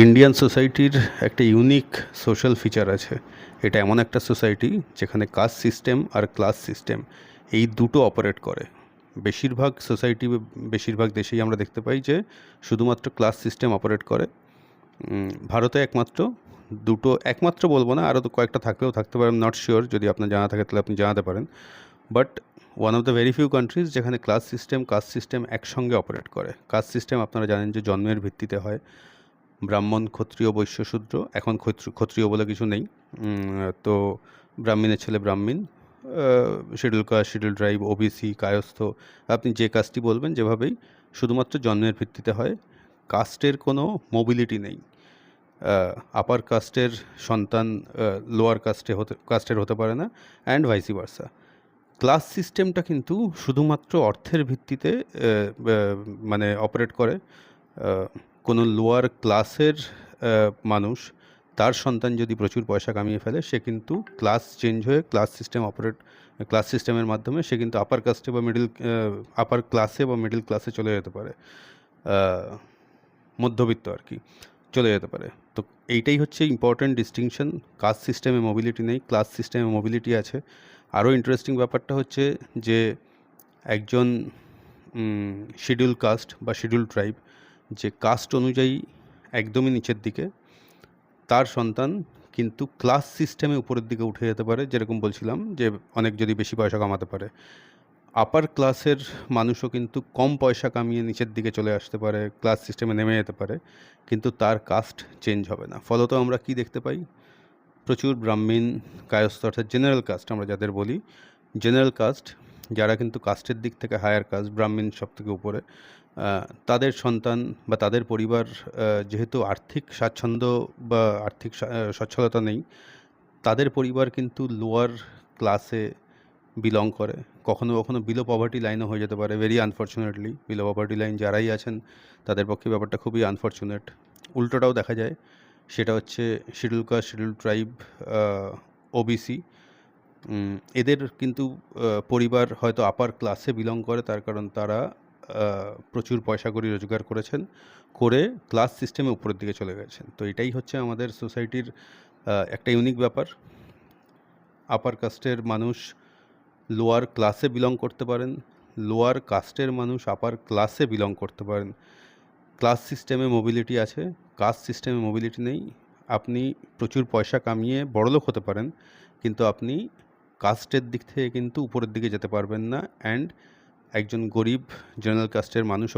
Indian সোসাইটির একটা unique social feature আছে। এটা এমন একটা সোসাইটি যেখানে কাস্ট সিস্টেম আর ক্লাস সিস্টেম এই দুটো অপারেট করে। বেশিরভাগ সোসাইটি, বেশিরভাগ দেশেই আমরা দেখতে পাই যে শুধুমাত্র ক্লাস সিস্টেম অপারেট করে। ভারতে একমাত্র দুটো, একমাত্র বলবো না, আরও তো কয়েকটা থাকলেও থাকতে পারে, নট শিওর, যদি আপনার জানা থাকে তাহলে আপনি জানাতে পারেন। But one of the very few countries যেখানে ক্লাস সিস্টেম কাস্ট সিস্টেম একসঙ্গে অপারেট করে। কাস্ট সিস্টেম আপনারা জানেন যে জন্মের ভিত্তিতে হয়। ব্রাহ্মণ, ক্ষত্রিয়, বৈশ্য, শূদ্র। এখন ক্ষত্রিয় বলে কিছু নেই। তো ব্রাহ্মণের ছেলে Brahmin, scheduled caste, scheduled tribe, OBC, Kayastha, আপনি যে কাস্টই বলবেন, যেভাবেই, শুধুমাত্র জন্মের ভিত্তিতে হয়। কাস্টের কোনো মোবিলিটি নেই। আপার কাস্টের সন্তান লোয়ার কাস্টের হতে পারে না, অ্যান্ড ভাইসি ভার্সা। ক্লাস সিস্টেমটা কিন্তু শুধুমাত্র অর্থের ভিত্তিতে মানে অপারেট করে। কোনো লোয়ার ক্লাসের মানুষ, তার সন্তান যদি প্রচুর পয়সা কামিয়ে ফেলে, সে কিন্তু ক্লাস চেঞ্জ হয়ে ক্লাস সিস্টেমের মাধ্যমে সে কিন্তু আপার কাস্টে বা আপার ক্লাসে বা মিডল ক্লাসে চলে যেতে পারে, মধ্যবিত্ত আর কি, চলে যেতে পারে। তো এইটাই হচ্ছে ইম্পর্ট্যান্ট ডিস্টিংশন। কাস্ট সিস্টেমে মোবিলিটি নেই, ক্লাস সিস্টেমে মোবিলিটি আছে। আরও ইন্টারেস্টিং ব্যাপারটা হচ্ছে যে একজন শিডিউল কাস্ট বা শিডিউল ট্রাইব, যে কাস্ট অনুযায়ী একদমই নিচের দিকে, তার সন্তান কিন্তু ক্লাস সিস্টেমে উপরের দিকে উঠে যেতে পারে। যেরকম বলছিলাম যে অনেক যদি বেশি পয়সা কামাতে পারে। আপার ক্লাসের মানুষও কিন্তু কম পয়সা কামিয়ে নিচের দিকে চলে আসতে পারে, ক্লাস সিস্টেমে নেমে যেতে পারে, কিন্তু তার কাস্ট চেঞ্জ হবে না। ফলত আমরা কি দেখতে পাই? প্রচুর ব্রাহ্মণ, কায়স্থ, অর্থাৎ জেনারেল কাস্ট আমরা যাদের বলি, জেনারেল কাস্ট, যারা কিন্তু কাস্টের দিক থেকে হায়ার কাস্ট, ব্রাহ্মণ সব থেকে উপরে, তাদের সন্তান বা তাদের পরিবার, যেহেতু আর্থিক স্বাচ্ছন্দ্য বা আর্থিক সচ্ছলতা নেই, তাদের পরিবার কিন্তু লোয়ার ক্লাসে বিলং করে। কখনো কখনো বিলো পভার্টি লাইনও হয়ে যেতে পারে। Very unfortunately below poverty line যারাই আছেন তাদের পক্ষে ব্যাপারটা খুবই আনফর্চুনেট। উল্টোটাও দেখা যায়, সেটা হচ্ছে scheduled caste, scheduled tribe, OBC, এদের কিন্তু পরিবার হয়তো আপার ক্লাসে বিলং করে, তার কারণ তারা প্রচুর পয়সা কড়ি রোজগার করেছেন, করে ক্লাস সিস্টেমে উপরের দিকে চলে গেছেন। তো এটাই হচ্ছে আমাদের সোসাইটির একটা ইউনিক ব্যাপার। আপার কাস্টের মানুষ লোয়ার ক্লাসে বিলং করতে পারেন, লোয়ার কাস্টের মানুষ আপার ক্লাসে বিলং করতে পারেন। ক্লাস সিস্টেমে মোবিলিটি আছে, কাস্ট সিস্টেমে মোবিলিটি নেই। আপনি প্রচুর পয়সা কামিয়ে বড়লোক হতে পারেন, কিন্তু আপনি কাস্টের দিক থেকে কিন্তু উপরের দিকে যেতে পারবেন না। অ্যান্ড একজন গরিব জেনারেল কাস্টের মানুষও